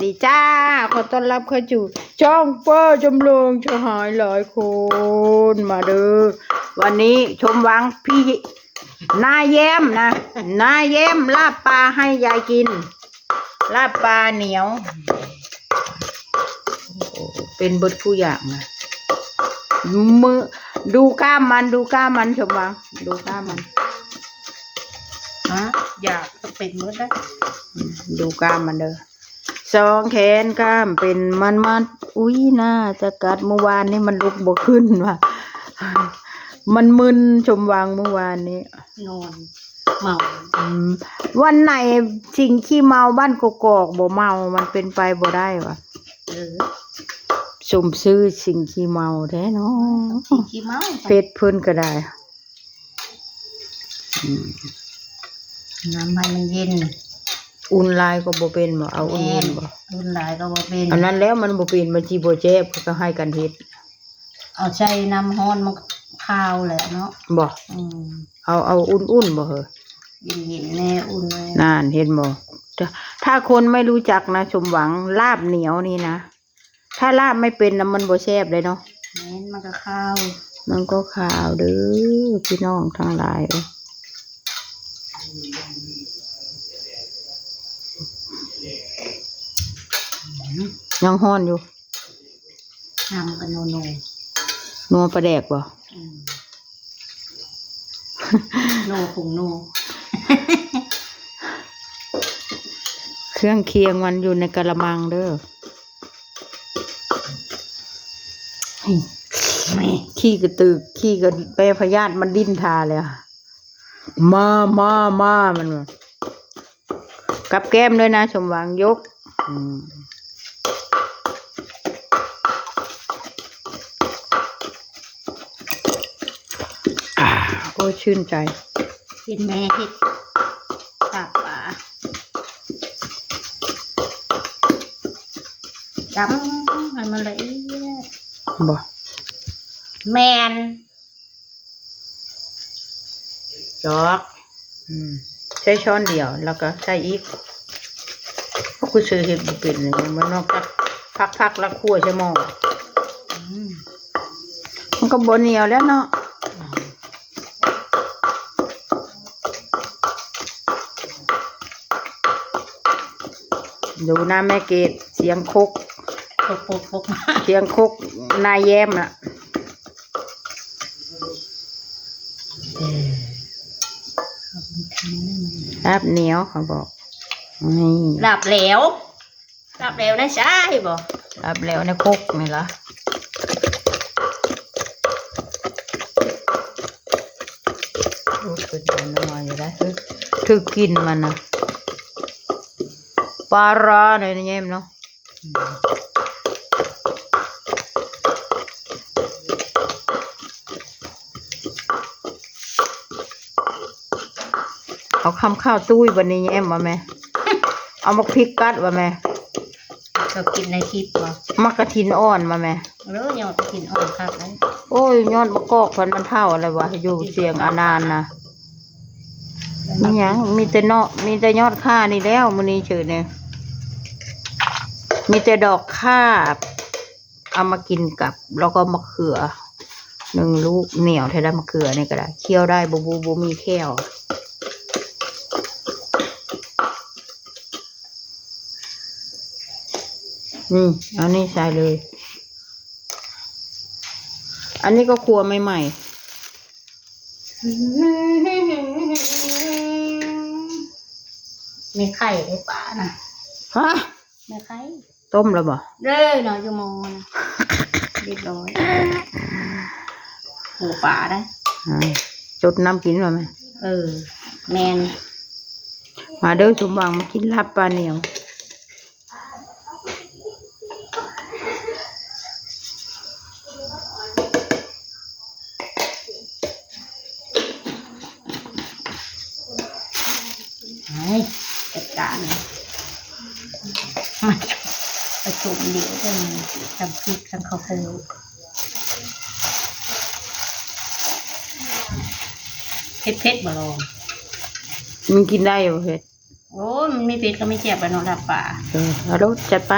ดีจ้าขอต้อนรับเข้าสู่ช่องเปอร์จำลองชหายหลายคนมาเด้อวันนี้ชมวังพี่นายแย้มนะนายแย้มลาบปลาให้ยายกินลาบปลาเหนียวเป็นเบิดผู้อย่างนะมือดูกล้ามมันชมวังดูกล้ามมันอยากเป็นมืดนะดูกล้ามมันเด้อสองแขนกล้ามเป็นมันอุ้ยน่าจะกัดเมื่อวานนี้มันลุกบ่ขึ้นว่ะมันมึนชมวางเมื่อวานนี้นอนเมาวันไหนสิ่งขี้เมาบ้านกกอกบ่เมามันเป็นไปบ่ได้ว่ะสมซื้อสิ่งขี้เมาแท้เนาะสิ่งขี้เมาเฟซเพิ่นก็ได้น้ำให้มันเย็นอุ่นลายก็บ่เป็นบ่เอาอุ่นบ่อุ่นลายก็บ่เป็นอันนั้นแล้วมันบ่เป็นมันสิบ่เจ็บก็ให้กันเฮ็ดเอาใช้น้ำร้อนมันคาวแหละเนาะบ่เอาอุ่นบ่เหรอเย็นๆแน่อุ่นเลยนั่นเห็นบ่ถ้าคนไม่รู้จักนะสมหวังลาบเหนียวนี่นะถ้าลาบไม่เป็นนะมันบ่แซ่บเลยเนาะแม่นมันก็คาวมันก็ขาวเด้อพี่น้องทั้งหลายยังฮ้อนอยู่น้ำกันนัวปลาแดกบ่โนผงโนเครื่องเคียงมันอยู่ในกะละมังเด้อขี้กระตึกขี้กระแปรพยาธิมันดิ้นทาเลยมามันกับแก้มด้วยนะชมวางยกโอ้ชื่นใจเห็นแม่เห็ดปากปลาจำให้มันละเอียดบ่แมนจอกใช้ช้อนเดียวแล้วก็ใส่อีกเพราะกูซื้อเห็ดบุเป็นเลยมันนอกจากพักแล้วคั่วใช่หม้อมันก็บ่เหนียวแล้วเนาะดูนะแม่เกดเสียงคกเสียงคกนายแย้มน่ะลาบเหนียวเขาบอกนี่ลาบเหลวนะใช่บ่ลาบเหลวในคกนี่ล่ะโอ้เป็นมันน้อยอยู่ได้ถือกินมันนะปลาร้าหน่อยนะแย้มเนาะเอาข้าวตุ้ยวันนี้แอมมาแม่เอามาพริกกัดมาแม่เรากินในคลิปว่ะมักกะทินอ่อนมาแม่ยอดกระถินอ่อนครับโอ้ยยอดมะกอกมันเท่าอะไรวะอยู่เสียงอานานนะมีหยังมีแต่ยอดข้านี่แล้วมื้อนี้เฉยเนี่ยมีแต่ดอกข้าเอามากินกับแล้วก็มะเขือ1 ลูกเหนียวแท้ได้มะเขือนี่ก็ได้เคี่ยวได้บ่มีแค่วเอานี่ใส่เลยอันนี้ก็ครัวใหม่ไม่ไข่ได้ปลานะฮะไม่ไข่ต้มแล้วบ่เด้อหน่อยจะมองนะเรียบร้อยหัวปลาได้จดน้ำกินมาไหมแมนมาเด้อสมหวังมากินลาบปลาเหนียวจัดการมันผสมเดี๋ยวจะทำพริกทำข้าวโพดเผ็ดบ่ลองมันกินได้อยู่เผ็ด โอ้ยมันไม่เผ็ดก็ไม่แซ่บแล้วเนาะลาบป่า เอาลูกจัดไป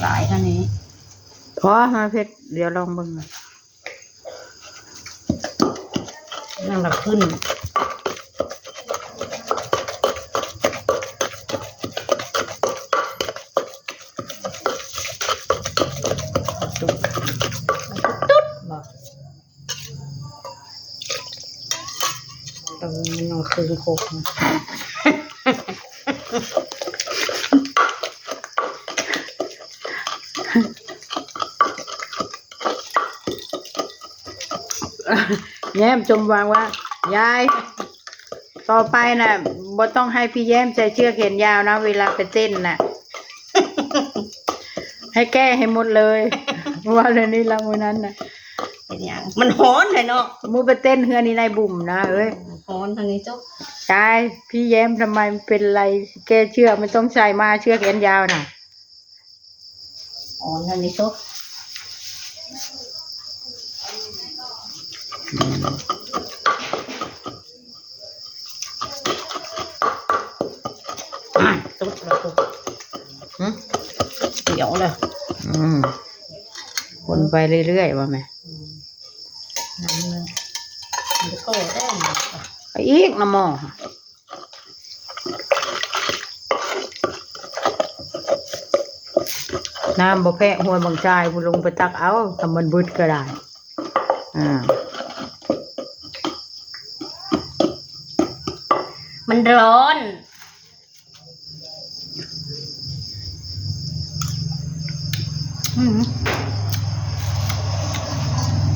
หลายเท่านี้ พอมาเพชรเดี๋ยวลองเบิ่งหน่อย นั่งหลับขึ้นตุ๊ดบอกน้องคืนโคกนะ แย้มจมวางว่ายายต่อไปน่ะบ่ต้องให้พี่แย้มใส่เชือกแขนยาวนะเวลาไปเต้นน่ะ ให้แก้ให้หมดเลยว่าเรื่องนี้ละมื้อนั้นน่ะ เป็นอย่างมันฮ้อนเลยเนาะ มูไปเต้นเฮือนี่นายบุ่มนะเอ้ย ฮ้อนทางนี้เจ้า ยายพี่แย้มทำไมเป็นไรแก้เชือกไม่ต้องใส่มาเชือกแขนยาวน่ะ ฮ้อนทางนี้เจ้าตุ๊ดแล้วตุ๊ดเดี๋ยวเลย คนไปเรื่อยๆว่าแม่ น้ำเลยมันก็ได้หมดอ่ะ ไปอีกนะหมอน้ำบ่แพะหัวบางชายผู้ลงไปตักเอาทำมันบึดก็ได้อ่า มันร้อน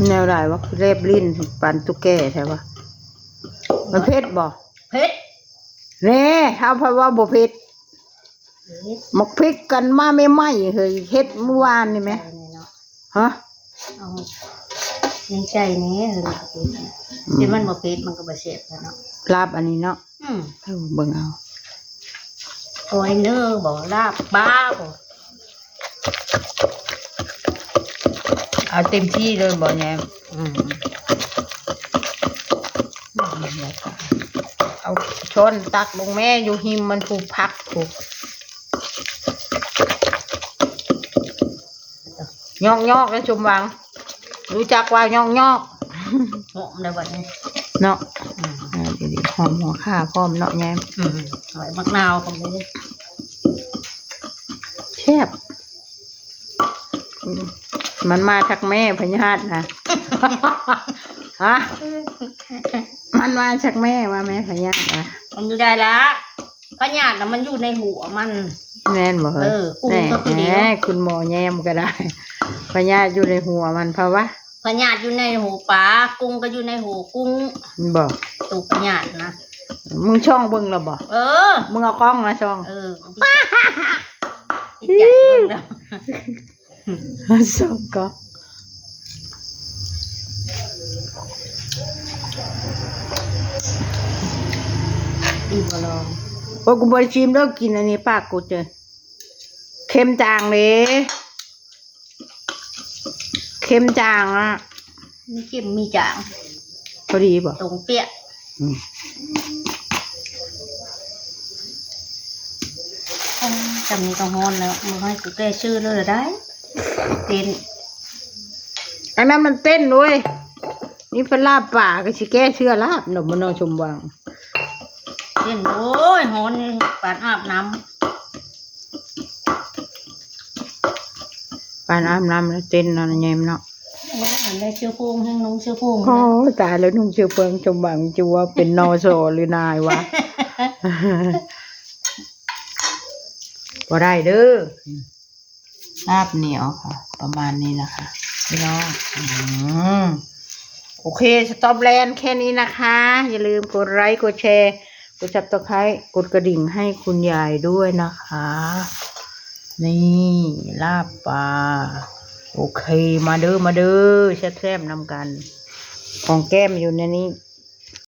แนวไรวะเรียบลิ้นปันตุ๊กแกใช่ปะมันเผ็ดบ่ เผ็ด เน่ถ้าเพราะว่าบ่เผ็ดมักพริกกันมาไม่ไหมเฮ้ยเฮ็ดเมื่อวานนี่ไหมฮะ เอาในใจนี้เลยเผ็ดที่มันบ่เผ็ดมันก็บ่เสียบแล้วเนาะ ลาบอันนี้เนาะเบิ่งเอา โอ้ยเนื้อบ่ลาบบ้าบ่ เอาเต็มที่เลยบ่แยมเอาช้อนตักลงแม่อยู่หิมมันผูกพักผูกยอกแล้วชมวังรู้จักว่ายอก หอมได้บัดนี้ เนาะดีๆหอมหัวข่าพร้อมเนาะแยม ใส่มะนาวกันเลย แซ่บมันมาจากแม่พญาตินะ ฮะมันมาจากแม่ว่าแม่พญาตินะ มันอยู่ได้ละพญาติน่ะมันอยู่ในหัวมัน แน่นบ่เฮ้ย กุ้งก็คือเดียว แหมคุณหมอแยมก็ได้พญาติอยู่ในหัวมันเพราะว่า พญาติอยู่ในหูปลากุ้งก็อยู่ในหูกุ้ง มันบอก ตูพญาตินะ มึงช่องเบิ่งแล้วบ่ เออ มึงเอากล้องมาช่อง พี่แจกเบิ่งแล้ว ช่องก็ อีบ่ลอง โอ้กูบ่ได้ชิมแล้วกินอันนี้ปากกูเจอเค็มจางเลยเค็มจางอ่ะ มีเค็มมีจาง พอดีบ่ ตรงเปี้ย อืม จำนี้ก็ฮ้อนแล้วมึงให้กูแก้ชื่อเลยได้เต้น อันนั้นมันเต้นด้วยนี่เป็นลาบป่าก็สิแก้เชื่อลาบหนมมันนอชมวัง เต้นโอ้ยฮ้อนนี่ปานอาบน้ ปานอาบน้ำแล้วเต้นนอนแยมเนาะ ำโอ้ยอันได้เชื้อโพงให้น้องเชื้อโพง โอ้ตายแล้วนุ่งเชื่อเพิงชมวังจะว่าเป็นนอโซหรือนายวะ บ่ได้เด้อลาบเหนียวค่ะ ประมาณนี้นะคะพี่น้องโอเคสต็อปแลนด์แค่นี้นะคะ อย่าลืมกดไลค์กดแชร์กดจับตะไคร้กดกระดิ่งให้คุณยายด้วยนะคะ นี่ลาบปลาโอเคมาเด้อแซ่บๆนำกัน ของแก้มอยู่ในนี้